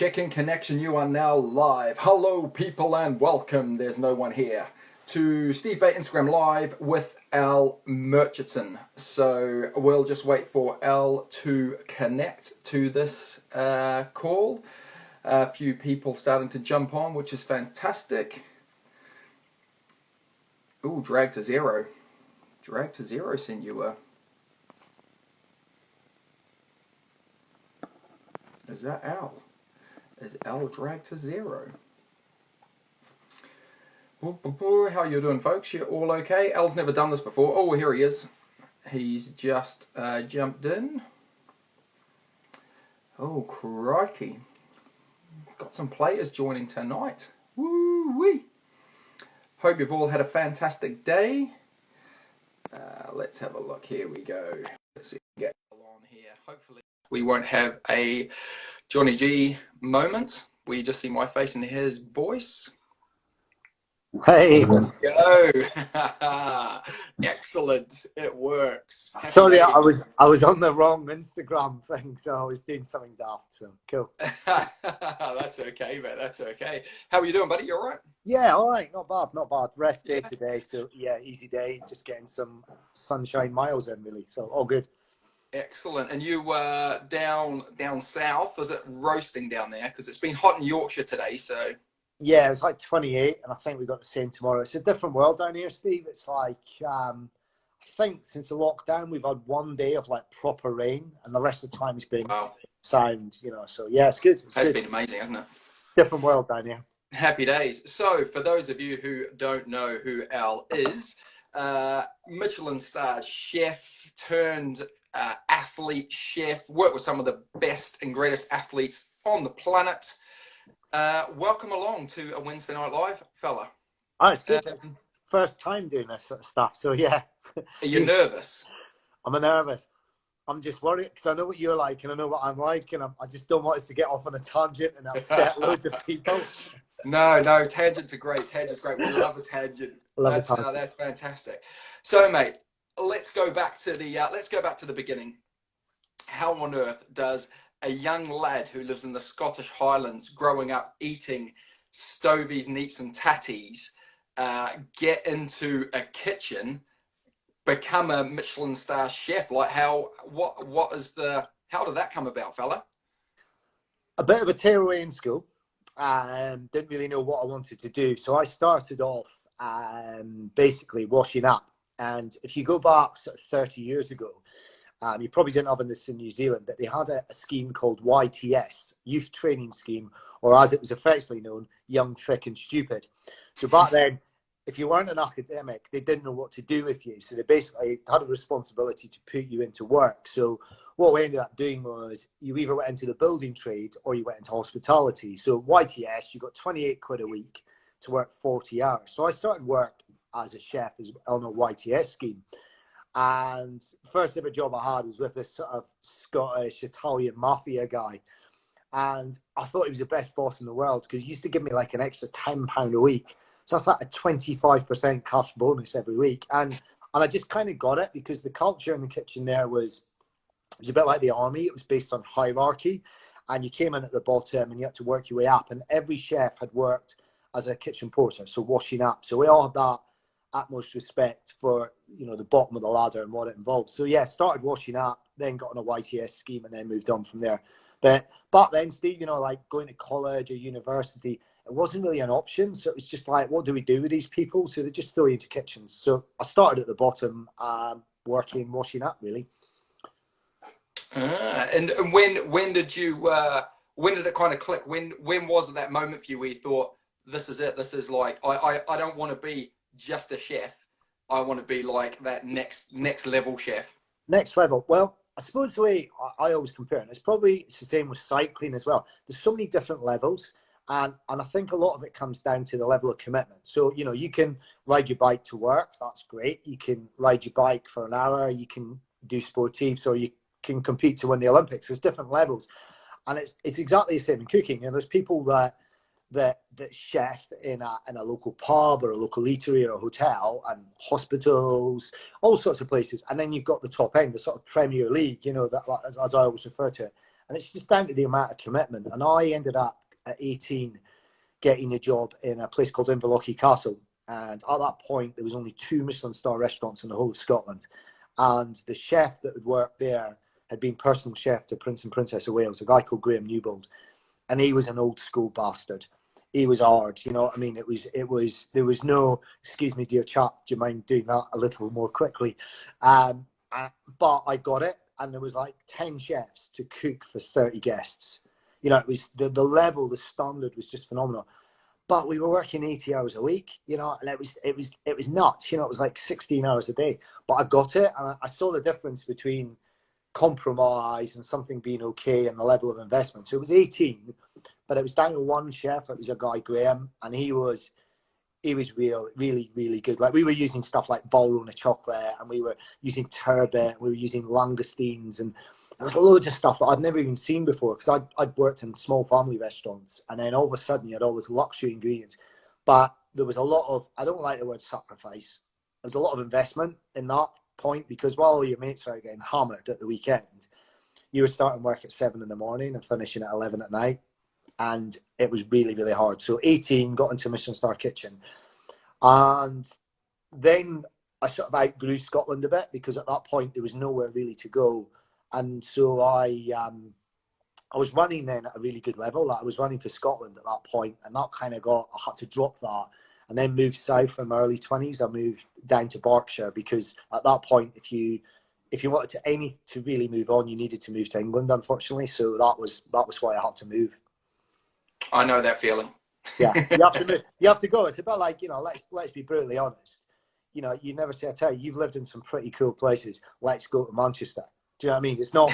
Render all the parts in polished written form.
Checking connection, you are now live. Hello people and welcome, there's no one here, to Steve Bay Instagram Live with Al Murchison. So we'll just wait for Al to connect to this call. A few people starting to jump on, which is fantastic. Ooh, drag to zero. Drag to zero sent you a... Is that Al? Is Al drag to zero? How you doing, folks? You all okay? Al's never done this before. Oh, here he is. He's just jumped in. Oh, crikey. Got some players joining tonight. Woo-wee. Hope you've all had a fantastic day. Let's have a look. Here we go. Let's see if we can get on here. Hopefully we won't have a Johnny G moment. We just see my face and his voice. Hey. Go. Excellent. It works. Happy Sorry, days. I was on the wrong Instagram thing, so I was doing something daft. So cool. That's okay, mate. That's okay. How are you doing, buddy? You all right? Yeah, all right. Not bad. Not bad. Rest day Yeah. today, so yeah, easy day. Just getting some sunshine miles in, really. So all good. Excellent. And you were down south. Was it roasting down there? Because it's been hot in Yorkshire today. So Yeah, it's like 28, and I think we got the same tomorrow. It's a different world down here, Steve. It's like I think since the lockdown we've had one day of like proper rain, and the rest of the time it's been sound. So yeah, it's good. It's been amazing, hasn't it? Different world down here. Happy days. So for those of you who don't know who Al is, Michelin star chef turned athlete chef, worked with some of the best and greatest athletes on the planet. Welcome along to a Wednesday Night Live, fella. Oh, it's good. It's first time doing this sort of stuff, so yeah. Are you nervous? I'm nervous. I'm just worried because I know what you're like and I know what I'm like, and I just don't want us to get off on a tangent and upset loads of people. No, tangents are great. Tangents are great. We love a tangent. That's fantastic. So, mate, let's go back to the beginning. How on earth does a young lad who lives in the Scottish Highlands, growing up eating stovies, neeps, and tatties, get into a kitchen, become a Michelin star chef? Like, how did that come about, fella? A bit of a tearaway in school. Didn't really know what I wanted to do, so I started off basically washing up. And if you go back sort of 30 years ago, you probably didn't have this in New Zealand, but they had a scheme called YTS, Youth Training Scheme, or as it was affectionately known, Young, Thick and Stupid. So back then, if you weren't an academic, they didn't know what to do with you. So they basically had a responsibility to put you into work. So what we ended up doing was you either went into the building trade or you went into hospitality. So YTS, you got 28 quid a week to work 40 hours. So I started work as a chef on a YTS scheme. And first ever job I had was with this sort of Scottish Italian mafia guy, and I thought he was the best boss in the world because he used to give me like an extra £10 a week, so that's like a 25% cash bonus every week, and I just kind of got it because the culture in the kitchen there was a bit like the army. It was based on hierarchy, and you came in at the bottom and you had to work your way up, and every chef had worked as a kitchen porter, so washing up, so we all had that utmost respect for the bottom of the ladder and what it involves. So yeah, started washing up, then got on a YTS scheme and then moved on from there. But back then, Steve, like going to college or university, it wasn't really an option. So it was just like, what do we do with these people? So they just throw you into kitchens. So I started at the bottom, working, washing up really. And when did it kind of click? When was that moment for you where you thought, this is it, this is like, I don't want to be just a chef, I want to be like that next level chef? Next level. Well, I suppose the way I always compare it, it's the same with cycling as well. There's so many different levels, and I think a lot of it comes down to the level of commitment. So you can ride your bike to work, that's great. You can ride your bike for an hour, you can do sportives, or you can compete to win the Olympics. There's different levels, and it's exactly the same in cooking. There's people that chef in a local pub or a local eatery or a hotel and hospitals, all sorts of places. And then you've got the top end, the sort of Premier League, that as I always refer to it. And it's just down to the amount of commitment. And I ended up at 18 getting a job in a place called Inverlochy Castle. And at that point, there was only 2 Michelin star restaurants in the whole of Scotland. And the chef that had worked there had been personal chef to Prince and Princess of Wales, a guy called Graham Newbold. And he was an old school bastard. He was hard, you know what I mean? There was no, excuse me, dear chap, do you mind doing that a little more quickly? But I got it. And there was like 10 chefs to cook for 30 guests. You know, it was the level, the standard was just phenomenal. But we were working 80 hours a week, you know, and it was nuts. You know, it was like 16 hours a day. But I got it, and I saw the difference between compromise and something being okay and the level of investment. So it was 18, but it was down to one chef. It was a guy, Graham, and he was really good. Like, we were using stuff like Valrhona chocolate, and we were using turbot, we were using langoustines, and there was loads of stuff that I'd never even seen before, because I'd worked in small family restaurants, and then all of a sudden you had all this luxury ingredients. But there was a lot of, I don't like the word sacrifice, there was a lot of investment in that point, because while all your mates are getting hammered at the weekend, you were starting work at 7 in the morning and finishing at 11 at night. And it was really hard. So 18, got into Michelin Star Kitchen. And then I sort of outgrew Scotland a bit, because at that point there was nowhere really to go. And so I was running then at a really good level. Like, I was running for Scotland at that point, and that kind of I had to drop that and then move south in my early 20s. I moved down to Berkshire, because at that point, if you wanted to really move on, you needed to move to England, unfortunately. So that was why I had to move. I know that feeling. Yeah, you have to move. You have to go. It's about like, you know, let's be brutally honest. You know, you never say, I tell you, you've lived in some pretty cool places. Let's go to Manchester. Do you know what I mean? It's not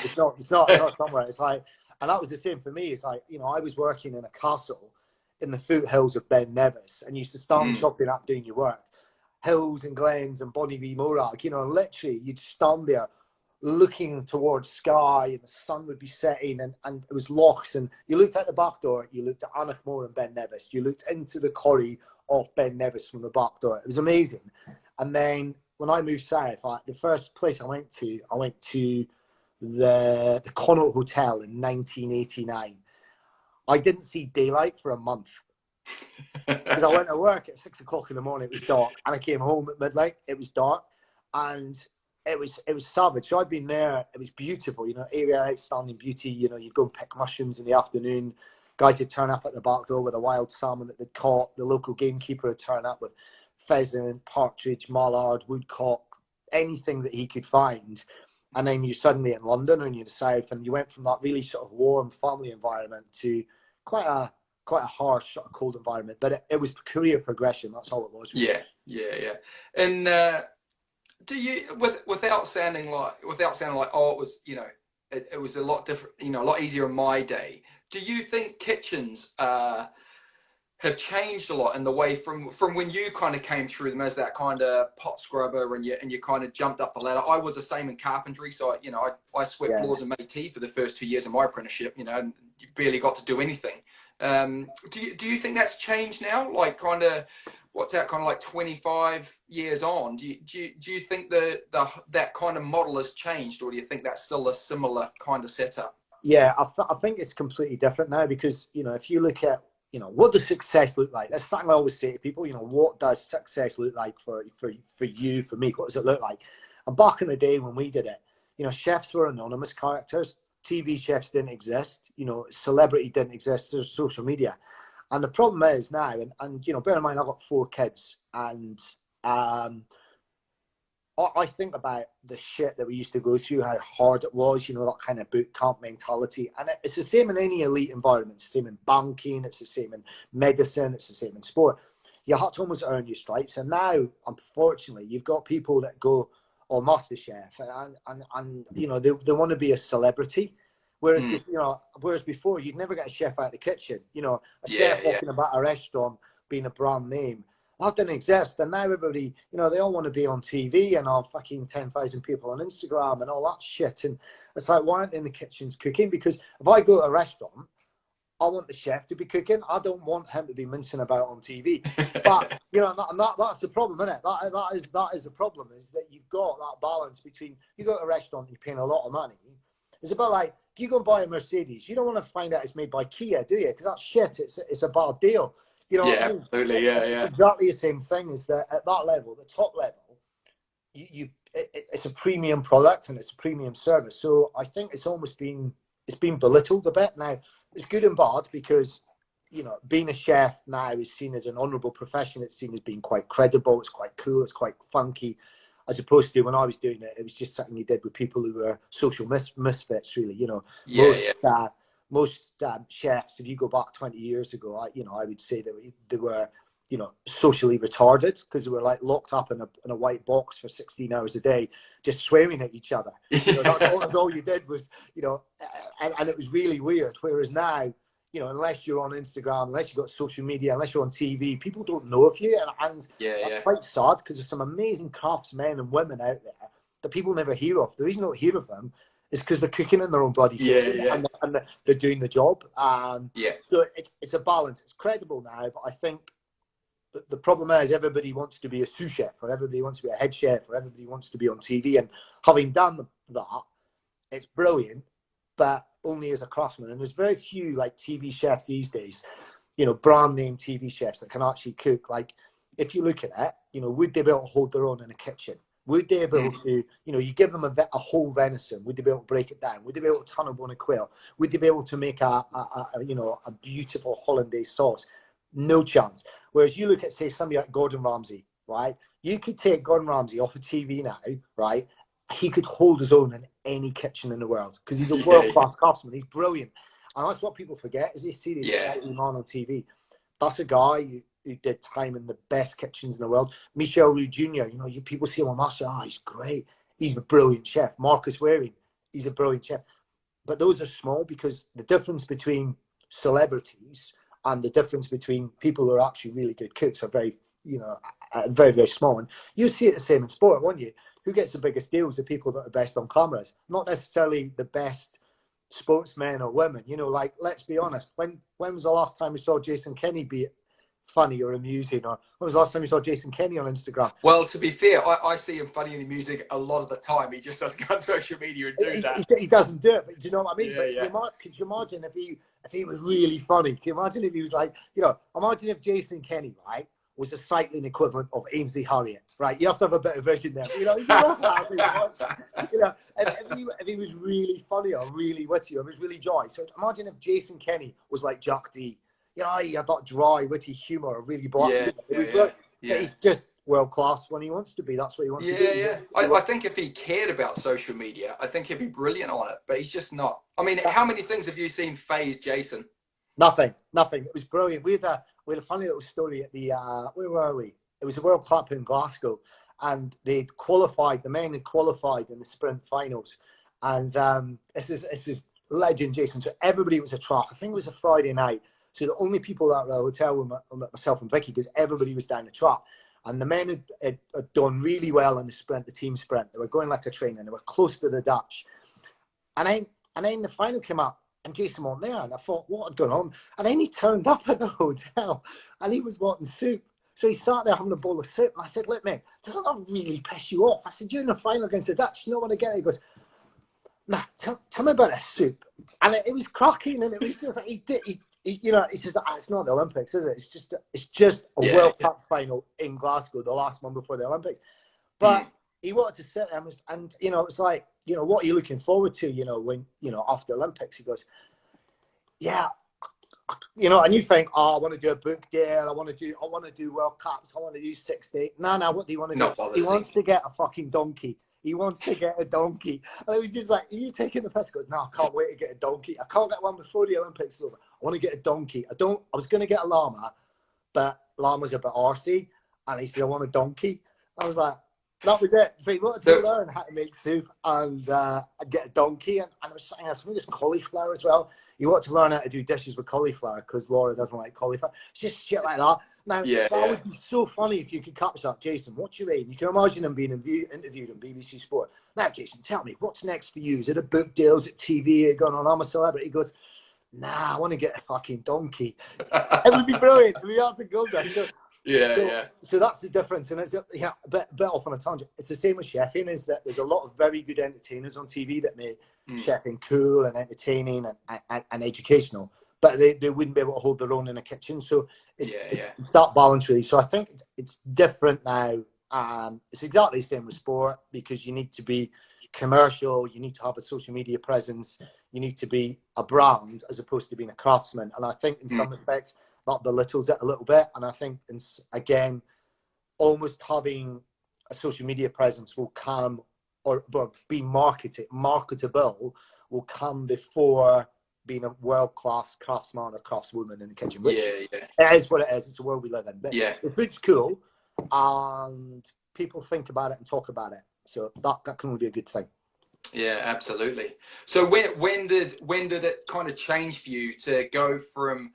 somewhere. It's like, and that was the same for me. It's like, you know, I was working in a castle in the foothills of Ben Nevis, and used to stand chopping up doing your work. Hills and glens and Bonnie V. Morag, you know, literally you'd stand there looking towards sky, and the sun would be setting, and it was lochs, and you looked out the back door, you looked at Anachmore and Ben Nevis, you looked into the quarry of Ben Nevis from the back door. It was amazing. And then when I moved south, the first place I went to the Connaught Hotel in 1989. I didn't see daylight for a month, because I went to work at 6 o'clock in the morning, it was dark, and I came home at midnight, it was dark, and it was savage. So I'd been there, it was beautiful, you know, area outstanding beauty. You know, you'd go and pick mushrooms in the afternoon, guys would turn up at the back door with a wild salmon that they'd caught, the local gamekeeper would turn up with pheasant, partridge, mallard, woodcock, anything that he could find. And then you're suddenly in London, and you're in the south, and you went from that really sort of warm family environment to quite a harsh, sort of cold environment. But it was career progression, that's all it was. Yeah. And do you, without sounding like, oh, it was, you know, it was a lot different, you know, a lot easier in my day. Do you think kitchens have changed a lot in the way from when you kind of came through them as that kind of pot scrubber, and you kind of jumped up the ladder? I was the same in carpentry, so I swept floors and made tea for the first 2 years of my apprenticeship, you know, and you barely got to do anything. Do you think that's changed now? Like, kind of, what's that, kind of like 25 years on? Do you think that kind of model has changed, or do you think that's still a similar kind of setup? Yeah, I think it's completely different now, because, you know, if you look at, you know, what does success look like? That's something I always say to people, you know, what does success look like for you, for me? What does it look like? And back in the day when we did it, you know, chefs were anonymous characters. TV chefs didn't exist. You know, celebrity didn't exist. There's social media. And the problem is now, and you know, bear in mind, I've got 4 kids, and I think about the shit that we used to go through, how hard it was, you know, that kind of boot camp mentality. And it's the same in any elite environment. It's the same in banking, it's the same in medicine, it's the same in sport. You had to almost earn your stripes. And now, unfortunately, you've got people that go, oh, MasterChef, and you know, they want to be a celebrity. Whereas, whereas before, you'd never get a chef out of the kitchen. You know, a chef walking about a restaurant being a brand name. That didn't exist. And now everybody, you know, they all want to be on TV and have fucking 10,000 people on Instagram and all that shit. And it's like, why aren't they in the kitchens cooking? Because if I go to a restaurant, I want the chef to be cooking. I don't want him to be mincing about on TV. But, you know, that's the problem, isn't it? That is the problem, is that you've got that balance between, you go to a restaurant, you're paying a lot of money. It's about like, you go and buy a Mercedes, you don't want to find out it's made by Kia, do you? Because that's shit. It's a bad deal. You know what I mean? Absolutely. Yeah, It's yeah. exactly the same thing. Is that at that level, the top level, it's a premium product and it's a premium service. So I think it's been belittled a bit. Now it's good and bad because, you know, being a chef now is seen as an honourable profession. It's seen as being quite credible. It's quite cool. It's quite funky, as opposed to when I was doing it, it was just something you did with people who were social misfits. Really, you know, most chefs, if you go back 20 years ago, I would say that they were, you know, socially retarded because they were like locked up in a white box for 16 hours a day, just swearing at each other. You know, that's all you did was, you know, and it was really weird. Whereas now, you know, unless you're on Instagram, unless you've got social media, unless you're on TV, people don't know of you. And that's quite sad because there's some amazing craftsmen and women out there that people never hear of. The reason they don't hear of them is because they're cooking in their own bloody kitchen and they're doing the job. So it's a balance. It's credible now, but I think the problem is everybody wants to be a sous chef, or everybody wants to be a head chef, or everybody wants to be on TV. And having done that, it's brilliant, but only as a craftsman. And there's very few like TV chefs these days, you know, brand name TV chefs that can actually cook. Like, if you look at it, you know, would they be able to hold their own in a kitchen? Would they be able to, you know, you give them a whole venison, would they be able to break it down? Would they be able to tunnel bone a quail? Would they be able to make a beautiful hollandaise sauce? No chance. Whereas you look at, say, somebody like Gordon Ramsay, right? You could take Gordon Ramsay off of TV now, right? He could hold his own in any kitchen in the world because he's a world-class craftsman. He's brilliant. And that's what people forget is they see this shiny man on TV. That's a guy who did time in the best kitchens in the world. Michel Roux Jr., you know, people see him on Master. He's great. He's a brilliant chef. Marcus Waring, he's a brilliant chef. But those are small because the difference between celebrities and the difference between people who are actually really good cooks are very, you know, very, very small. And you see it the same in sport, won't you? Who gets the biggest deals? The people that are best on cameras, not necessarily the best sportsmen or women. You know, like, let's be honest. When was the last time we saw Jason Kenny be funny or amusing? Or when was the last time you saw Jason Kenny on Instagram? Well, to be fair, I see him funny and amusing a lot of the time. He just doesn't go on social media and do that. He doesn't do it, but do you know what I mean? Yeah, but could you imagine if he was really funny? Can you imagine if he was like, you know, imagine if Jason Kenny, right, was a cycling equivalent of Ainsley Harriott, right? You have to have a bit of vision there. You know, you know, if he was really funny or really witty or was really dry. So imagine if Jason Kenny was like Jack D. You know, he had that dry, witty humour, or really black. He's just world class when he wants to be. That's what he wants to be. I think if he cared about social media, I think he'd be brilliant on it. But he's just not. I mean, how many things have you seen phase Jason? Nothing. It was brilliant. We had a funny little story at the where were we? It was a World Cup in Glasgow, and they'd qualified. The men had qualified in the sprint finals, and this is legend, Jason. So everybody was a track. I think it was a Friday night. So the only people that were at the hotel were myself and Vicky, because everybody was down the track. And the men had done really well in the sprint, the team sprint. They were going like a train, and they were close to the Dutch. And then the final came up, and Jason wasn't there. And I thought, what had gone on? And then he turned up at the hotel, and he was wanting soup. So he sat there having a bowl of soup. And I said, look, mate, doesn't that really piss you off? I said, you're in the final against the Dutch. You know what I get? He goes, nah, tell me about the soup. And it was cracking, and it was just like, he you know, he says, it's not the Olympics, is it? It's just a World Cup final in Glasgow, the last one before the Olympics. But he wanted to sit there and, you know, it's like, you know, what are you looking forward to, you know, when, you know, after the Olympics? He goes, yeah, you know, and you think, oh, I want to do a book deal, I want to do World Cups, I want to do 60. No, what do you want to do? He wants to get a fucking donkey. He wants to get a donkey. And it was just like, are you taking the piss? He goes, no, I can't wait to get a donkey. I can't get one before the Olympics is over. I want to get a donkey. I was going to get a llama, but llama's a bit arsey. And he said, I want a donkey. I was like, that was it. So he wanted to learn how to make soup and get a donkey. And I was saying, I think there's cauliflower as well. He wanted to learn how to do dishes with cauliflower because Laura doesn't like cauliflower. It's just shit like that. Now, that would be so funny if you could capture that. Jason, what's your aim? You can imagine him being interviewed on BBC Sport. Now, Jason, tell me, what's next for you? Is it a book deal? Is it TV? Going on, I'm a celebrity. He goes, nah, I want to get a fucking donkey. It would be brilliant. We have to go there. So Yeah, So, yeah. so that's the difference, and it's a bit off on a tangent. It's the same with chefing. Is that there's a lot of very good entertainers on TV that make chefing cool and entertaining and educational, but they wouldn't be able to hold their own in a kitchen. So it's that balance really. So I think it's different now. It's exactly the same with sport, because you need to be commercial, you need to have a social media presence, you need to be a brand as opposed to being a craftsman. And I think in some respects that belittles it a little bit. And I think, again, almost having a social media presence will come, or be marketable will come before being a world-class craftsman or craftswoman in the kitchen, which it is what it is. It's the world we live in. But the food's cool, and people think about it and talk about it. So that can only be a good thing. Yeah, absolutely. So when did it kind of change for you to go from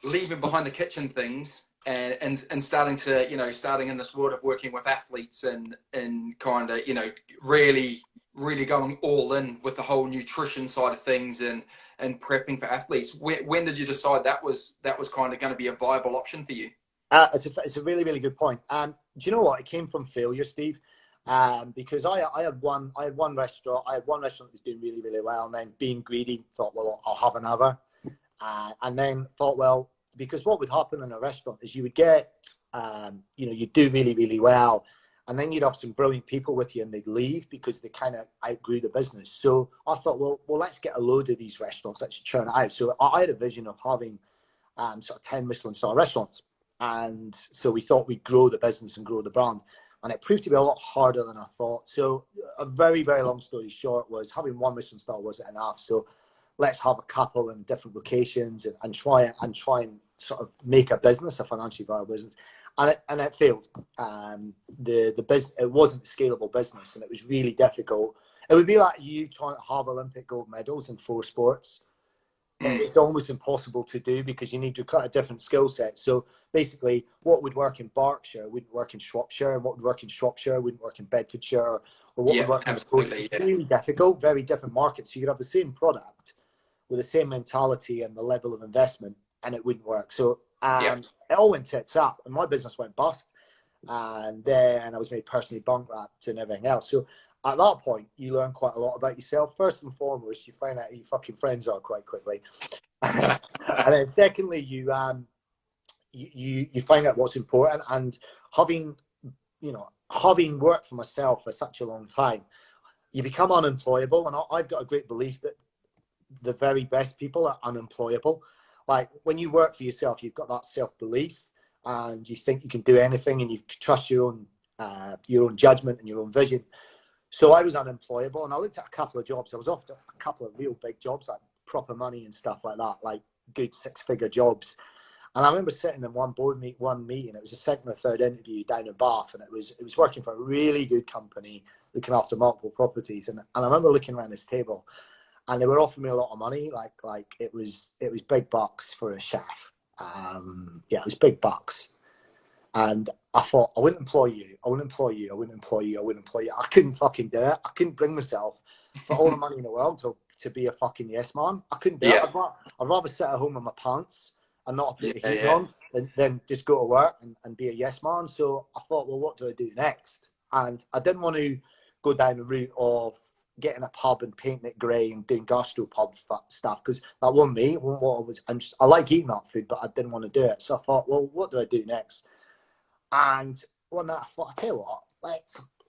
leaving behind the kitchen things and starting to, starting in this world of working with athletes and kind of, really going all in with the whole nutrition side of things and prepping for athletes? When did you decide that was kind of going to be a viable option for you? It's a really, really good point. Do you know what? It came from failure, Steve. Because I had one restaurant. I had one restaurant that was doing really, really well, and then being greedy, thought, well, I'll have another. And then thought, well, because what would happen in a restaurant is you would get, you'd do really, really well, and then you'd have some brilliant people with you, and they'd leave because they kind of outgrew the business. So I thought, well, let's get a load of these restaurants, let's churn it out. So I had a vision of having sort of 10 Michelin star restaurants, and so we thought we'd grow the business and grow the brand. And it proved to be a lot harder than I thought. So a very, very long story short was having one Michelin star wasn't enough. So let's have a couple in different locations and try and sort of make a business, a financially viable business. And it failed. The business, it wasn't a scalable business, and it was really difficult. It would be like you trying to have Olympic gold medals in 4 sports. It's almost impossible to do because you need to cut a different skill set. So basically, what would work in Berkshire wouldn't work in Shropshire, and what would work in Shropshire wouldn't work in Bedfordshire, or what would work in the coast. It's really difficult, very different markets. So you could have the same product with the same mentality and the level of investment, and it wouldn't work. So it all went tits up, and my business went bust, and then I was made personally bankrupt and everything else. So at that point, you learn quite a lot about yourself. First and foremost, you find out who your fucking friends are quite quickly. And then secondly, you find out what's important. And having worked for myself for such a long time, you become unemployable. And I've got a great belief that the very best people are unemployable. Like when you work for yourself, you've got that self-belief, and you think you can do anything, and you trust your own judgment and your own vision. So I was unemployable, and I looked at a couple of jobs. I was offered a couple of real big jobs, like proper money and stuff like that, like good 6-figure jobs. And I remember sitting in one meeting. It was a second or third interview down in Bath, and it was working for a really good company looking after multiple properties. And I remember looking around this table, and they were offering me a lot of money, like it was big bucks for a chef. It was big bucks. And I thought, I wouldn't employ you. I wouldn't employ you. I wouldn't employ you. I wouldn't employ you. I couldn't fucking do it. I couldn't bring myself for all the money in the world to be a fucking yes man. I couldn't do it. I'd rather sit at home in my pants and not put the heat on than just go to work and be a yes man. So I thought, well, what do I do next? And I didn't want to go down the route of getting a pub and painting it grey and doing gastropub stuff, because that wasn't me. I like eating that food, but I didn't want to do it. So I thought, well, what do I do next? And one night I thought, I tell you what,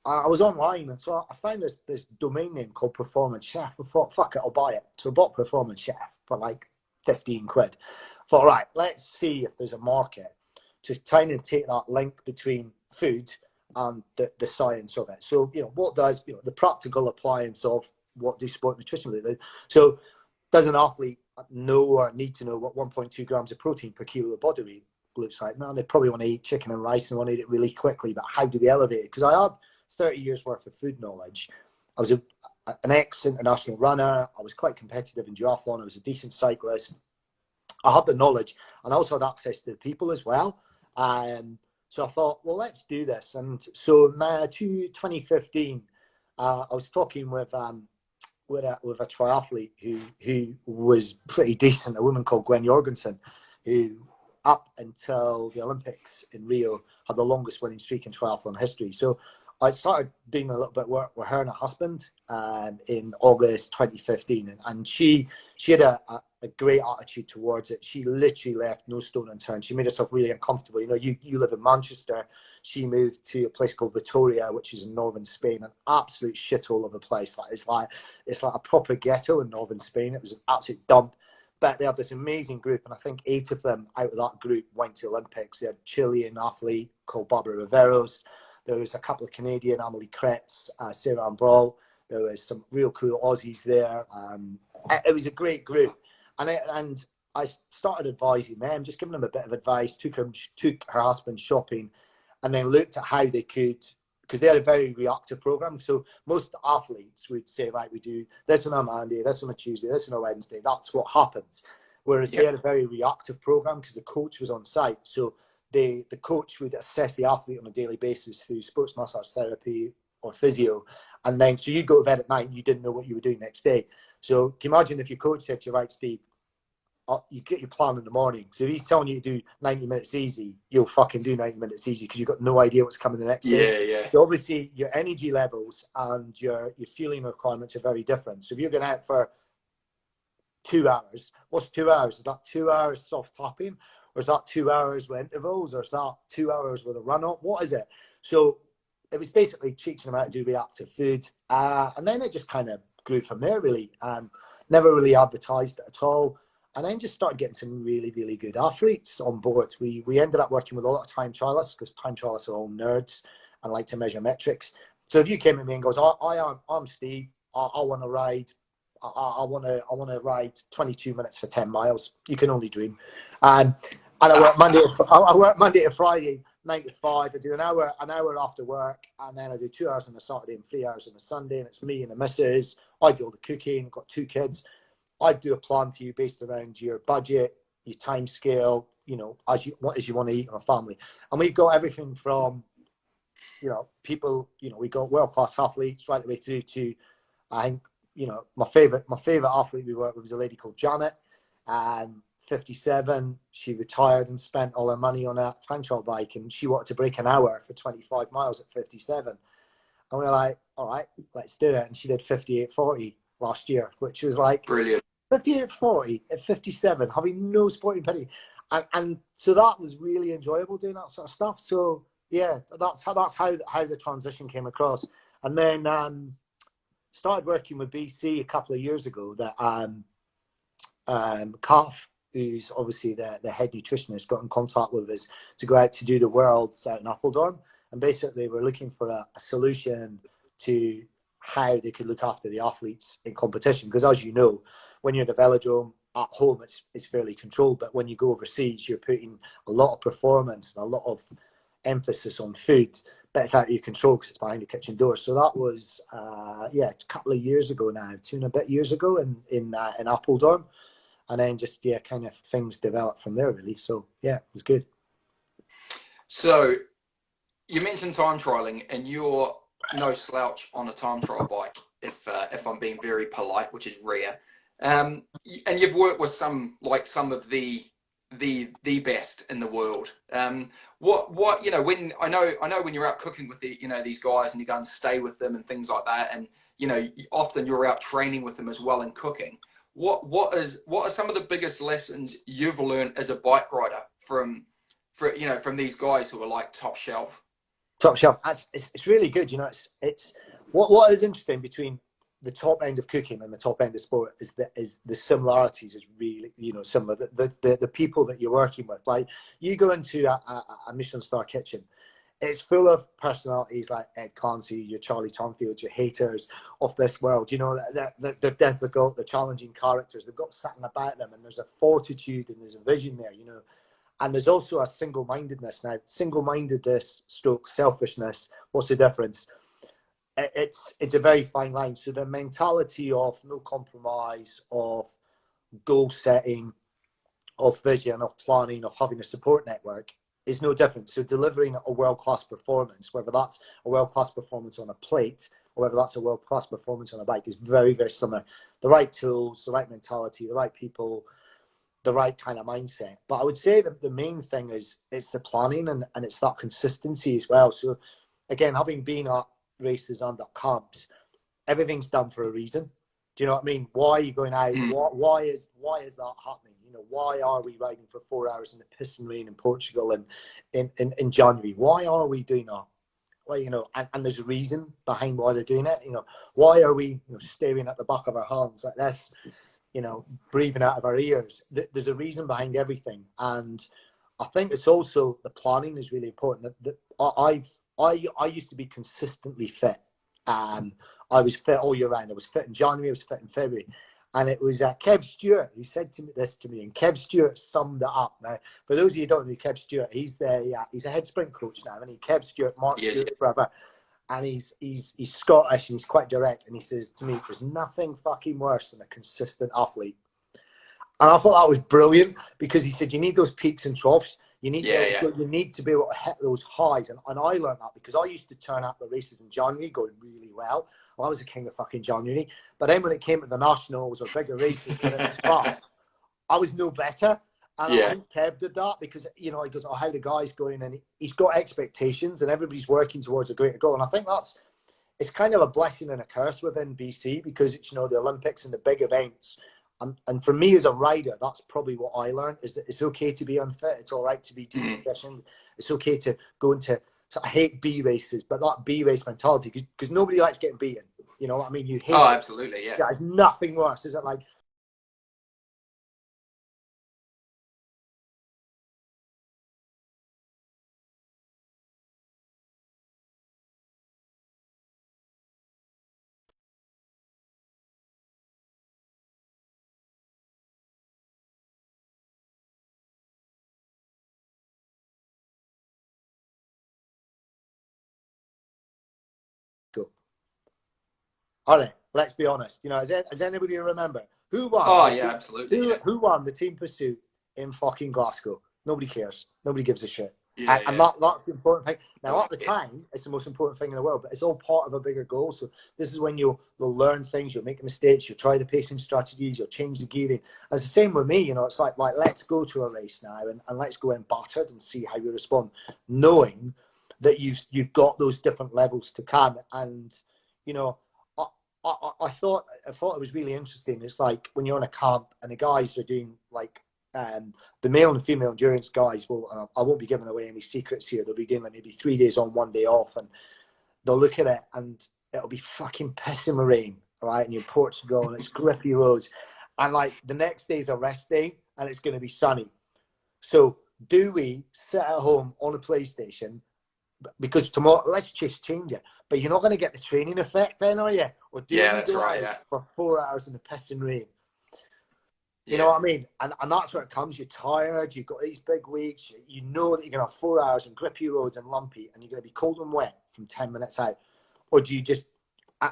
I was online, and so I found this domain name called Performance Chef. I thought, fuck it, I'll buy it. So I bought Performance Chef for like 15 quid. I thought, right, let's see if there's a market to kind of take that link between food and the science of it. So, what does, the practical appliance of what do sport nutrition do? So does an athlete know or need to know what 1.2 grams of protein per kilo of body weight looks like? No, they probably want to eat chicken and rice and want to eat it really quickly, but how do we elevate it? Because I had 30 years worth of food knowledge. I was an ex-international runner. I was quite competitive in duathlon. I was a decent cyclist. I had the knowledge, and I also had access to the people as well. So I thought, well, let's do this. And so now, 2015, I was talking with a triathlete who was pretty decent, a woman called Gwen Jorgensen, who up until the Olympics in Rio, had the longest winning streak in triathlon history. So I started doing a little bit of work with her and her husband in August 2015, and she had a great attitude towards it. She literally left no stone unturned. She made herself really uncomfortable. You know, you live in Manchester. She moved to a place called Vitoria, which is in northern Spain, an absolute shithole of a place. It's like a proper ghetto in northern Spain. It was an absolute dump. But they have this amazing group, and I think 8 of them out of that group went to Olympics. They had a Chilean athlete called Barbara Riveros. There was a couple of Canadian, Amelie Kretz, Sarah Ambrol. There was some real cool Aussies there. It was a great group. And I started advising them, just giving them a bit of advice, took her husband shopping, and then looked at how they could, because they had a very reactive program. So most athletes would say, right, we do this on a Monday, this on a Tuesday, this on a Wednesday. That's what happens. Whereas they had a very reactive program because the coach was on site. So the coach would assess the athlete on a daily basis through sports massage therapy or physio. And then, so you go to bed at night and you didn't know what you were doing next day. So can you imagine if your coach said to you, right, Steve, you get your plan in the morning. So if he's telling you to do 90 minutes easy, you'll fucking do 90 minutes easy because you've got no idea what's coming the next day. Yeah. So obviously your energy levels and your fueling requirements are very different. So if you're going out for 2 hours, what's 2 hours? Is that 2 hours soft tapping? Or is that 2 hours with intervals? Or is that 2 hours with a run-up? What is it? So it was basically teaching them how to do reactive food. And then it just kind of grew from there, really. Never really advertised it at all. And then just started getting some really, really good athletes on board. We ended up working with a lot of time trialists because time trialists are all nerds and like to measure metrics. So if you came to me and goes, I'm Steve, I want to ride, I want to ride 22 minutes for 10 miles. You can only dream. And I work Monday to Friday, 9 to 5. I do an hour after work, and then I do 2 hours on a Saturday and 3 hours on a Sunday. And it's me and the missus. I do all the cooking. I've got 2 kids. I'd do a plan for you based around your budget, your time scale, you know, what you want to eat in a family. And we've got everything from, you know, people, you know, we got world-class athletes right the way through to, I think, you know, my favorite athlete we worked with was a lady called Janet, 57. She retired and spent all her money on a time trial bike, and she wanted to break an hour for 25 miles at 57. And we were like, all right, let's do it. And she did 58:40 last year, which was like, brilliant. 58:40 at 57, having no sporting penny, and so that was really enjoyable doing that sort of stuff. So yeah, that's how the transition came across. And then started working with BC a couple of years ago. That Calf, who's obviously the head nutritionist, got in contact with us to go out to do the Worlds out in Appledorn, and basically we're looking for a solution to how they could look after the athletes in competition. Because as you know, when you're in the velodrome at home, it's fairly controlled. But when you go overseas, you're putting a lot of performance and a lot of emphasis on food. But it's out of your control because it's behind the kitchen door. So that was, a couple of years ago now, 2 and a bit years ago in Appledorn. And then just, kind of things developed from there, really. So, yeah, it was good. So you mentioned time trialing, and you're no slouch on a time trial bike, if I'm being very polite, which is rare. And you've worked with some of the best in the world. What you know, when I know when you're out cooking with these guys and you go and stay with them and things like that, and you know, often you're out training with them as well in cooking. What are some of the biggest lessons you've learned as a bike rider from these guys who are like top shelf? Top shelf. It's really good. You know, it's what is interesting between the top end of cooking and the top end of sport is the similarities is really, you know, similar. The people that you're working with, like you go into a Michelin star kitchen, it's full of personalities like Ed Clancy, your Charlie Tonfield, your haters of this world. You know, they're difficult, they're challenging characters. They've got something about them, and there's a fortitude and there's a vision there. You know. And there's also a single-mindedness now. Single-mindedness stroke selfishness. What's the difference? It's a very fine line. So the mentality of no compromise, of goal setting, of vision, of planning, of having a support network is no different. So delivering a world-class performance, whether that's a world-class performance on a plate or whether that's a world-class performance on a bike, is very, very similar. The right tools, the right mentality, the right people, the right kind of mindset. But I would say that the main thing is it's the planning and it's that consistency as well. So again, having been at races and at camps, everything's done for a reason. Do you know what I mean? Why are you going out? Why is that happening? You know, why are we riding for 4 hours in the pissing rain in Portugal in January? Why are we doing that? Well, you know, and there's a reason behind why they're doing it. You know, why are we, you know, staring at the back of our hands like this, you know, breathing out of our ears? There's a reason behind everything, and I think it's also the planning is really important. I used to be consistently fit. I was fit all year round. I was fit in January. I was fit in February. And it was Kev Stewart who said this to me, and Kev Stewart summed it up. Now, for those of you who don't know Kev Stewart, he's a head sprint coach now, and Kev Stewart, Mark Stewart's brother, and he's Scottish and he's quite direct. And he says to me, "There's nothing fucking worse than a consistent athlete." And I thought that was brilliant because he said you need those peaks and troughs. You need you need to be able to hit those highs. And I learned that because I used to turn up the races in January going really well. I was a king of fucking January. But then when it came to the nationals or bigger races, when it was fast, I was no better. And I think Kev did that because, you know, he goes, "Oh, how the guy's going?" And he's got expectations and everybody's working towards a greater goal. And I think it's kind of a blessing and a curse within BC because it's, you know, the Olympics and the big events. And for me as a rider, that's probably what I learned, is that it's okay to be unfit. It's all right to be deconditioned. It's okay to go into, I hate B races, but that B race mentality, because nobody likes getting beaten. You know what I mean? You hate it. Absolutely, yeah. There's nothing worse. Is it like, all right, let's be honest. You know, does anybody remember who won? Oh, yeah, absolutely. Who won the team pursuit in fucking Glasgow? Nobody cares. Nobody gives a shit. Yeah, and that's the important thing. Now, at the time, it's the most important thing in the world, but it's all part of a bigger goal. So this is when you'll learn things, you'll make mistakes, you'll try the pacing strategies, you'll change the gearing. It's the same with me. You know, it's like, let's go to a race now and let's go in battered and see how you respond, knowing that you've got those different levels to come. And, you know, I thought it was really interesting. It's like when you're on a camp and the guys are doing like the male and female endurance guys will, I won't be giving away any secrets here. They'll be doing like maybe 3 days on, 1 day off, and they'll look at it and it'll be fucking pissing the rain, right? And you're in Portugal and it's grippy roads, and like the next day's a rest day and it's going to be sunny. So do we sit at home on a PlayStation? Because tomorrow, let's just change it. But you're not going to get the training effect then, are you? Or do you go out for 4 hours in the pissing rain? You know what I mean? And that's where it comes. You're tired. You've got these big weeks. You know that you're going to have 4 hours in grippy roads and lumpy, and you're going to be cold and wet from 10 minutes out. Or do you just...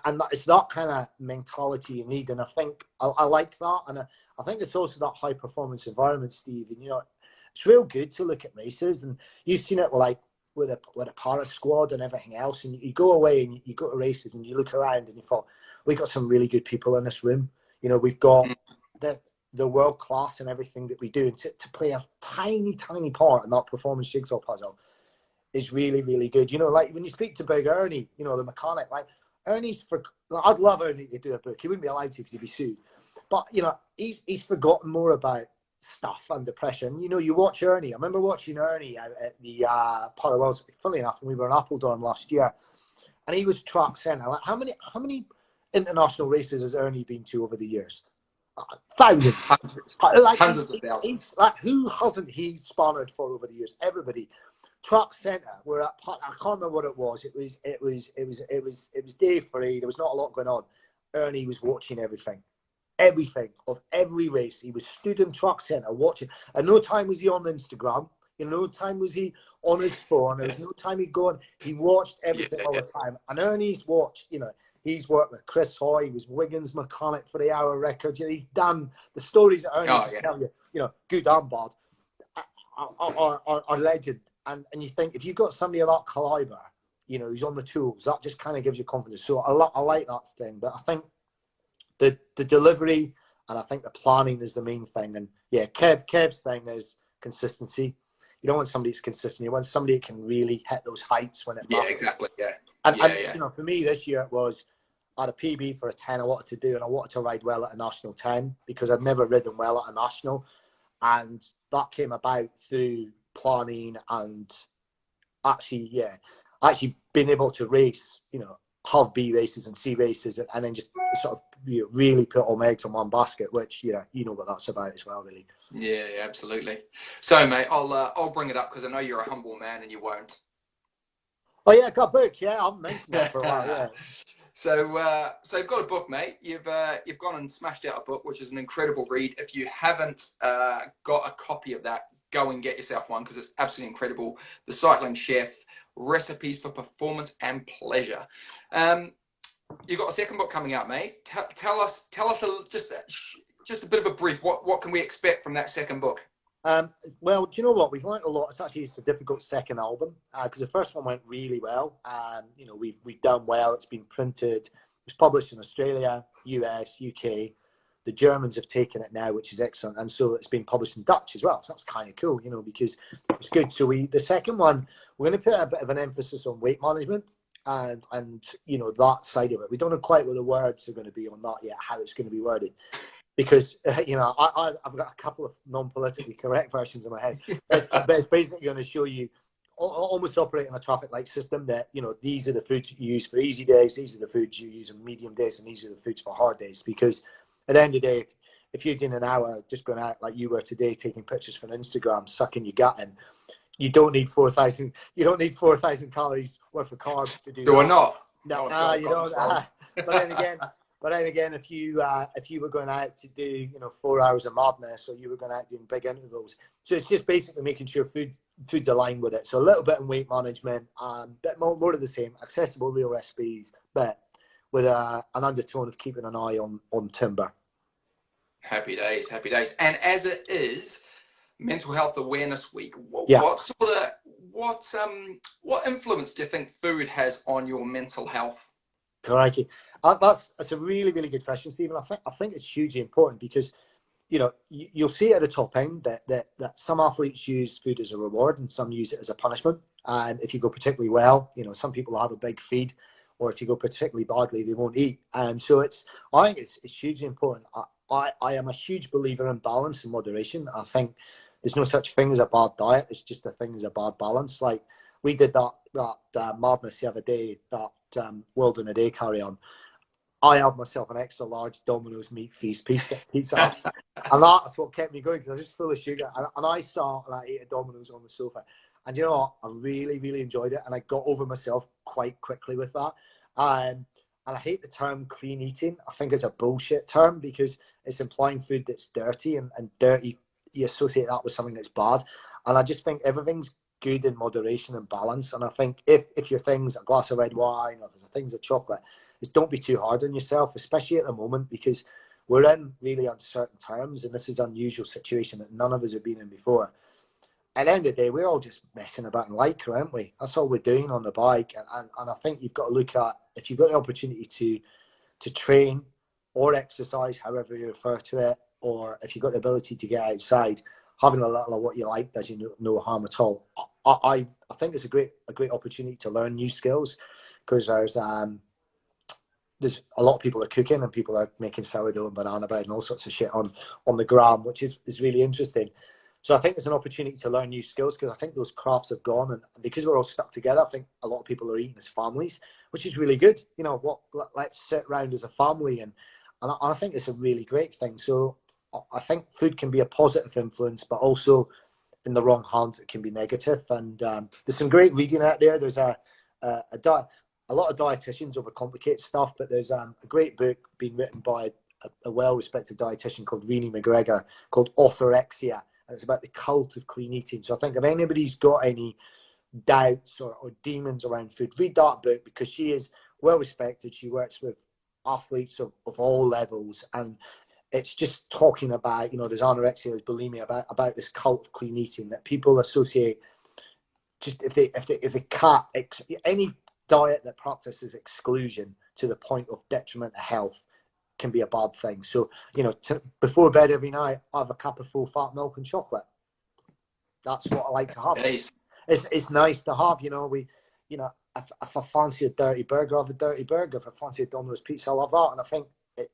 And it's that kind of mentality you need. And I think I like that. And I think it's also that high-performance environment, Steve. And, you know, it's real good to look at races. And you've seen it like with a para squad and everything else, and you go away and you go to races and you look around and you thought, we've got some really good people in this room. You know, we've got the world class in everything that we do, and to play a tiny part in that performance jigsaw puzzle is really, really good. You know, like when you speak to Big Ernie, you know, the mechanic, like I'd love Ernie to do a book. He wouldn't be allowed to because he'd be sued. But, you know, he's forgotten more about stuff under pressure. And, you know, you watch Ernie. I remember watching Ernie at the Para Worlds, funnily enough, when we were in Appledorn last year, and he was track centre. Like, how many international races has Ernie been to over the years? Thousands. Hundreds of thousands. He's like, who hasn't he sponsored for over the years? Everybody. Track centre. We're at, I can't remember what it was. It was day free. There was not a lot going on. Ernie was watching everything of every race. He was stood in track centre watching. And no time was he on Instagram. You know, no time was he on his phone. There was no time he'd go on. He watched everything all the time. And Ernie's watched, you know, he's worked with Chris Hoy. He was Wiggins' mechanic for the hour record. You know, he's done the stories that Ernie can tell you, you know, good and bad, are legend. And you think, if you've got somebody of that calibre, you know, who's on the tools, that just kind of gives you confidence. So I like that thing. But I think the delivery I think the planning is the main thing. And yeah, Kev's thing is consistency. You don't want somebody that's consistent. You want somebody that can really hit those heights when it Yeah, matters. exactly. Yeah. And Yeah. you know, for me this year it was, I had a PB for a 10 I wanted to do, and I wanted to ride well at a national 10 because I'd never ridden well at a national. And that came about through planning and actually being able to race, you know, have B races and C races, and then just sort of, you know, really put all my eggs in one basket, which, you know what that's about as well, really. Yeah, absolutely. So, mate, I'll bring it up because I know you're a humble man and you won't. Oh yeah, I got a book. Yeah, I haven't mentioned that for a while. Yeah. So you've got a book, mate. You've gone and smashed out a book, which is an incredible read. If you haven't got a copy of that, go and get yourself one because it's absolutely incredible. The Cycling Chef: Recipes for Performance and Pleasure. You've got a second book coming out, mate. Tell us just a bit of a brief. What can we expect from that second book? Well, do you know what? We've learned a lot. It's a difficult second album because the first one went really well. You know, we've done well. It's been printed. It was published in Australia, US, UK. The Germans have taken it now, which is excellent, and so it's been published in Dutch as well. So that's kind of cool, you know, because it's good. So the second one, we're going to put a bit of an emphasis on weight management and you know, that side of it. We don't know quite what the words are going to be on that yet, how it's going to be worded. Because you know, I've got a couple of non-politically correct versions in my head, but it's basically going to show you almost operating a traffic light system that, you know, these are the foods you use for easy days, these are the foods you use on medium days, and these are the foods for hard days. Because at the end of the day, if you're doing an hour just going out like you were today, taking pictures for Instagram, sucking your gut in, you don't need 4,000. You don't need 4,000 calories worth of carbs to do Do I that. not? No, God, you don't. But then again, if you were going out to do, you know, 4 hours of madness, or you were going out doing big intervals, so it's just basically making sure food's aligned with it. So a little bit in weight management, a bit more of the same, accessible real recipes, but with an undertone of keeping an eye on timber. Happy days, happy days. And as it is Mental Health Awareness Week, Yeah. what influence do you think food has on your mental health? Crikey. That's a really, really good question, Stephen. I think it's hugely important because, you know, you'll see at the top end that some athletes use food as a reward and some use it as a punishment. And if you go particularly well, you know, some people have a big feed, or if you go particularly badly, they won't eat. And so I think it's hugely important. I am a huge believer in balance and moderation. I think there's no such thing as a bad diet. It's just a thing as a bad balance. Like we did that madness the other day, that World in a Day carry on. I had myself an extra large Domino's meat feast pizza, and that's what kept me going because I was just full of sugar. And I sat and I ate a Domino's on the sofa, and you know what? I really, really enjoyed it, and I got over myself quite quickly with that. And I hate the term clean eating. I think it's a bullshit term because it's implying food that's dirty, and dirty, you associate that with something that's bad. And I just think everything's good in moderation and balance. And I think if your thing's a glass of red wine or if there's things of chocolate, is don't be too hard on yourself, especially at the moment, because we're in really uncertain times, and this is an unusual situation that none of us have been in before. At the end of the day, we're all just messing about in Lycra, aren't we? That's all we're doing on the bike. And I think you've got to look at, if you've got the opportunity to train or exercise, however you refer to it, or if you've got the ability to get outside, having a little of what you like does you no harm at all. I think it's a great opportunity to learn new skills, because there's a lot of people are cooking and people are making sourdough and banana bread and all sorts of shit on the gram, which is really interesting. So I think there's an opportunity to learn new skills, because I think those crafts have gone, and because we're all stuck together, I think a lot of people are eating as families, which is really good. You know, let's sit around as a family, and I think it's a really great thing. So I think food can be a positive influence, but also in the wrong hands, it can be negative. And there's some great reading out there. There's a lot of dietitians overcomplicate stuff, but there's a great book being written by a well-respected dietitian called Renee McGregor called Orthorexia, and it's about the cult of clean eating. So I think if anybody's got any doubts or demons around food, read that book, because she is well-respected. She works with athletes of all levels, and it's just talking about, you know, there's anorexia, there's bulimia, about this cult of clean eating that people associate. Just if they can't, any diet that practices exclusion to the point of detriment to health can be a bad thing. So, you know, before bed every night, I have a cup of full fat milk and chocolate. That's what I like to have. Nice. It's nice to have, you know, if I fancy a dirty burger, I'll have a dirty burger. If I fancy a Domino's pizza, I'll have that. And I think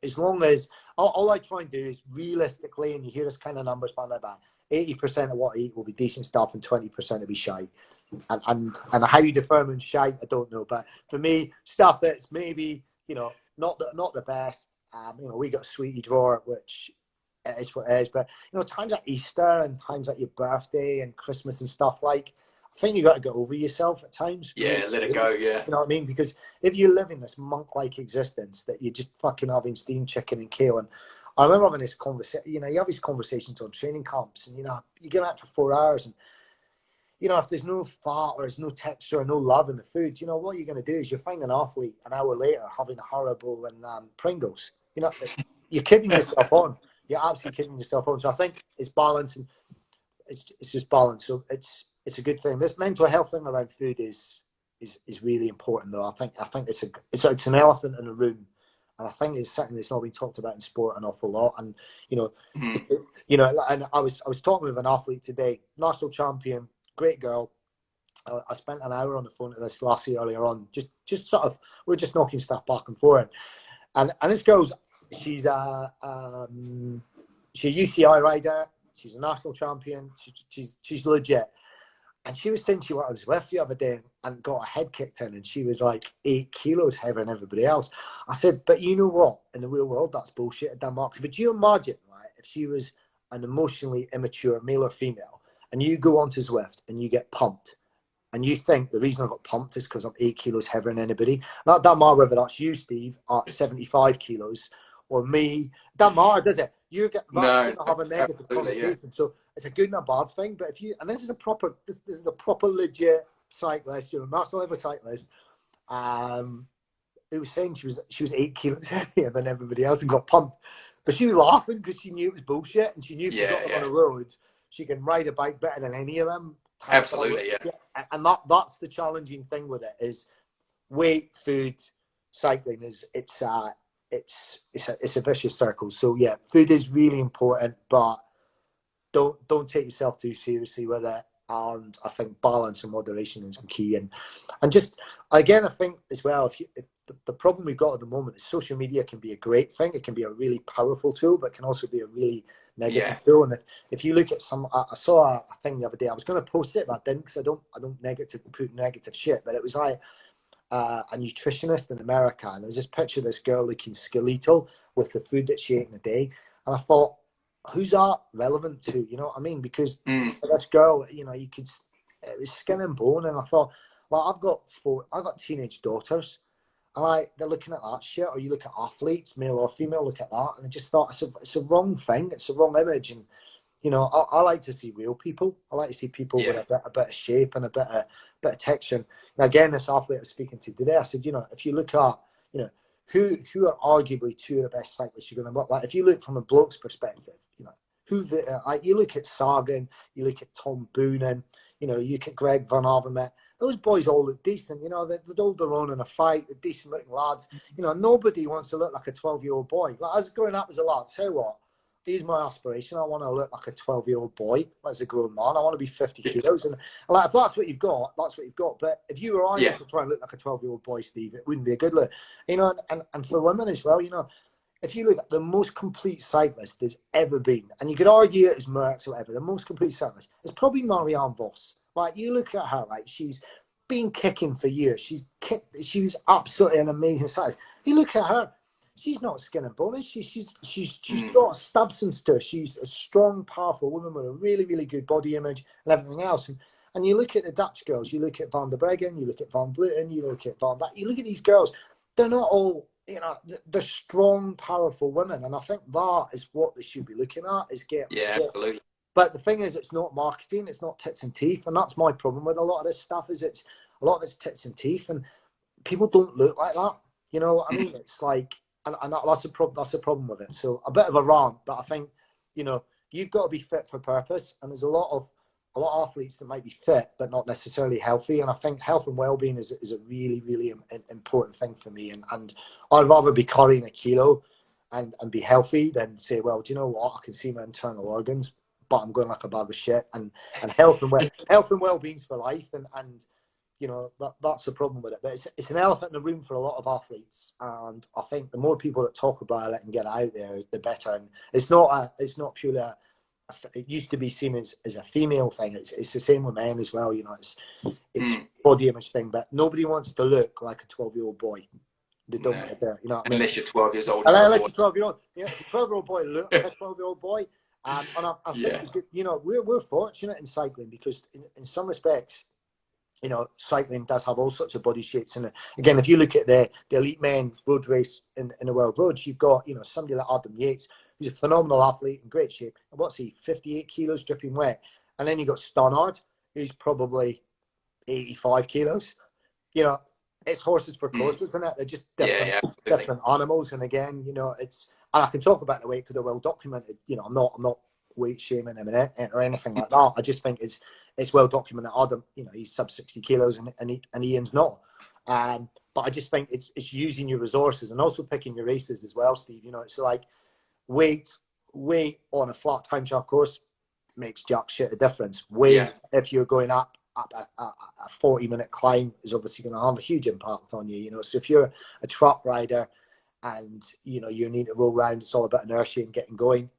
as long as, all I try and do is realistically, and you hear this kind of numbers, man, like that, 80% of what I eat will be decent stuff and 20% will be shite. And how you determine shite, I don't know. But for me, stuff that's maybe, you know, not the best. You know, we got a sweetie drawer, which is what it is. But, you know, times like Easter and times like your birthday and Christmas and stuff, like, I think you got to get over yourself at times. Yeah, let it go, yeah. You know what I mean? Because if you live in this monk-like existence that you're just fucking having steamed chicken and kale, and I remember having this conversation, you know, you have these conversations on training camps, and, you know, you get out for 4 hours, and, you know, if there's no fat or there's no texture or no love in the food, you know, what you're going to do is you find an athlete an hour later having a Haribo and Pringles. You know, you're kidding yourself on. You're absolutely kidding yourself on. So I think it's balance, and it's just balance. So it's a good thing. This mental health thing around food is really important, though. I think it's an elephant in the room, and I think it's something that's not been talked about in sport an awful lot. And you know, you know, and I was talking with an athlete today, national champion, great girl. I spent an hour on the phone to this lassie earlier on, just sort of, we're just knocking stuff back and forth, and this girl's she's a UCI rider. She's a national champion. She's legit. And she was saying she went on Zwift the other day and got her head kicked in, and she was like 8 kilos heavier than everybody else. I said, but you know what? In the real world, that's bullshit at Denmark. But do you imagine, right, if she was an emotionally immature male or female, and you go onto Zwift and you get pumped, and you think the reason I got pumped is because I'm 8 kilos heavier than anybody. That doesn't matter whether that's you, Steve, at 75 kilos, or me. Doesn't matter, does it? You get that have a negative connotation. Yeah. So it's a good and a bad thing. But if you, and this is a proper legit cyclist, you know, national level cyclist, who was saying she was 8 kilos heavier than everybody else and got pumped. But she was laughing because she knew it was bullshit, and she knew if she got them on the roads, she can ride a bike better than any of them. Absolutely, yeah. And that's the challenging thing with it, is weight, food, cycling it's a vicious circle. So yeah, food is really important, but don't take yourself too seriously with it. And I think balance and moderation is key. And just again, I think as well, if the problem we've got at the moment is social media can be a great thing. It can be a really powerful tool, but it can also be a really negative tool. And if you look at I saw a thing the other day. I was going to post it, but I didn't, because I don't put negative shit. But it was like a nutritionist in America, and there was this picture of this girl looking skeletal with the food that she ate in a day. And I thought, who's that relevant to? You know what I mean? Because this girl, you know, it was skin and bone. And I thought, well, I've got teenage daughters, and they're looking at that shit. Or you look at athletes, male or female, look at that, and I just thought it's a wrong thing. It's a wrong image. And you know, I like to see real people. I like to see people with a bit of shape and a bit of texture. And again, this athlete I was speaking to today, I said, you know, if you look at, you know, who are arguably two of the best cyclists you're going to look like, if you look from a bloke's perspective, you know, you look at Sagan, you look at Tom Boonen, you know, you look at Greg Van Avermaet, those boys all look decent, you know, they'd hold their own in a fight, they're decent looking lads. You know, nobody wants to look like a 12-year-old boy. Like, as growing up as a lad, say what? Here's my aspiration. I want to look like a 12-year-old boy as a grown man. I want to be 50 kilos. And like, if that's what you've got, that's what you've got. But if you were to try and look like a 12-year-old boy, Steve, it wouldn't be a good look. You know, and for women as well, you know, if you look at the most complete cyclist there's ever been, and you could argue it was Merckx or whatever, the most complete cyclist, it's probably Marianne Vos. Like, you look at her, right, she's been kicking for years. She was absolutely an amazing cyclist. You look at her, she's not skin and bone. She's got substance to her. She's a strong, powerful woman with a really, really good body image and everything else. And you look at the Dutch girls, you look at Van der Breggen, you look at Van Vleuten, you look at Van Dijk, you look at these girls, they're not all, you know, they're strong, powerful women. And I think that is what they should be looking at, is absolutely. But the thing is, it's not marketing, it's not tits and teeth. And that's my problem with a lot of this stuff, is it's a lot of it's tits and teeth, and people don't look like that. You know what I mean? It's like, and that's a problem with it. So a bit of a rant, but I think, you know, you've got to be fit for purpose. And there's a lot of athletes that might be fit but not necessarily healthy. And I think health and well-being is a really, really important thing for me. And I'd rather be carrying a kilo and be healthy than say, well, do you know what? I can see my internal organs, but I'm going like a bag of shit. And health and well-being's for life. And you know, that's the problem with it. But it's an elephant in the room for a lot of athletes. And I think the more people that talk about it and get it out there, the better. And it's not purely it used to be seen as a female thing. It's the same with men as well. You know, it's body image thing. But nobody wants to look like a 12-year-old boy. They don't want to do it, you know what I mean? Unless you're 12 years old. Unless you're 12-year-old. You know, if a 12-year-old boy look like a 12-year-old boy. And I think, you know, we're fortunate in cycling because in some respects, you know, cycling does have all sorts of body shapes. And again, if you look at the elite men road race in the world roads, you've got, you know, somebody like Adam Yates, who's a phenomenal athlete in great shape. And what's he, 58 kilos dripping wet? And then you've got Stannard, who's probably 85 kilos. You know, it's horses for courses, isn't it? They're just different animals. And again, you know, and I can talk about the weight because they're well documented. You know, I'm not weight shaming him or anything like that. I just think it's well documented. Adam, you know, he's sub 60 kilos and Ian's not. But I just think it's using your resources and also picking your races as well, Steve. You know, it's like weight on a flat time trial course makes jack shit a difference. Weight if you're going up a 40-minute climb is obviously going to have a huge impact on you. You know, so if you're a truck rider and you know you need to roll around, it's all about inertia and getting going.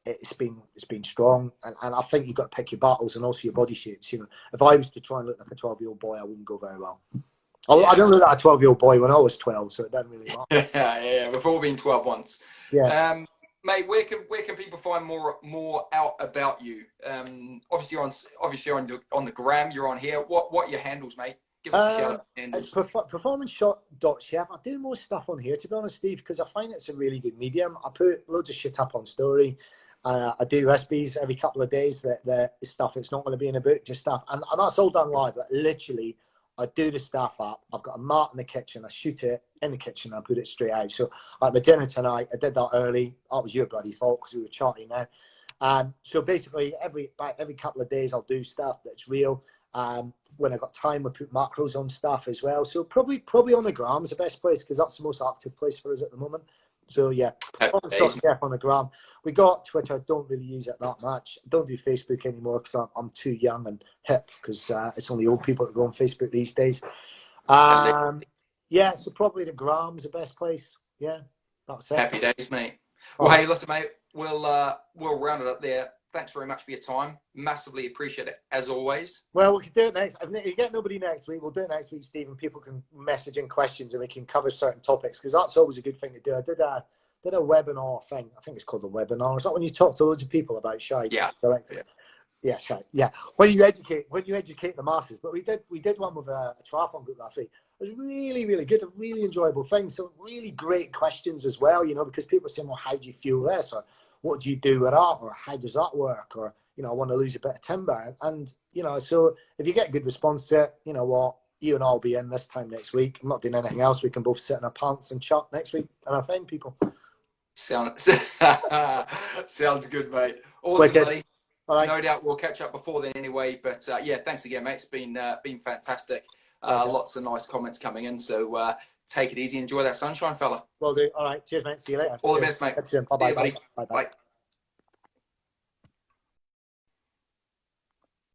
It's been strong, and I think you've got to pick your battles and also your body shapes. You know, if I was to try and look like a 12-year-old boy, I wouldn't go very well. I don't look like a 12-year-old boy when I was 12, so it doesn't really matter. Yeah, we've all been 12 once. Yeah. Mate, where can people find more out about you? Obviously you're on the gram. You're on here. What are your handles, mate? Give us a shout out. It's performanceshot.chef. I do more stuff on here, to be honest, Steve, because I find it's a really good medium. I put loads of shit up on story. I do recipes every couple of days. That stuff. It's not going to be in a book, just stuff, and that's all done live. Like, literally, I do the stuff up. I've got a mat in the kitchen. I shoot it in the kitchen. I put it straight out. So at the dinner tonight, I did that early. That was your bloody fault because we were chatting now. So basically, every couple of days, I'll do stuff that's real. When I got time, I put macros on stuff as well. So probably on the gram is the best place because that's the most active place for us at the moment. So yeah, chef on the gram. We got Twitter. Don't really use it that much. Don't do Facebook anymore because I'm too young and hip. Because it's only old people that go on Facebook these days. Yeah, so probably the gram's the best place. Yeah, that's it. Happy days, mate. Well, hey, listen, mate. We'll round it up there. Thanks very much for your time. Massively appreciate it, as always. Well, we can do it next. If you get nobody next week, we'll do it next week, Stephen. People can message in questions and we can cover certain topics because that's always a good thing to do. I did a webinar thing. I think it's called a webinar. It's not when you talk to loads of people about shite. Yeah, shite. Yeah. When you educate the masses. But we did one with a triathlon group last week. It was really, really good, a really enjoyable thing. So really great questions as well, you know, because people are saying, well, how do you feel this? Or what do you do with that? Or how does that work? Or, you know, I want to lose a bit of timber. And, you know, so if you get a good response to it, you know what, you and I'll be in this time next week. I'm not doing anything else. We can both sit in our pants and chat next week and offend people. Sounds good, mate. Awesome, buddy. All right. No doubt we'll catch up before then anyway. But yeah, thanks again, mate. It's been fantastic. Lots of nice comments coming in. So take it easy. Enjoy that sunshine, fella. Will do. All right. Cheers, mate. See you later. All the best, mate. See you, buddy. Bye.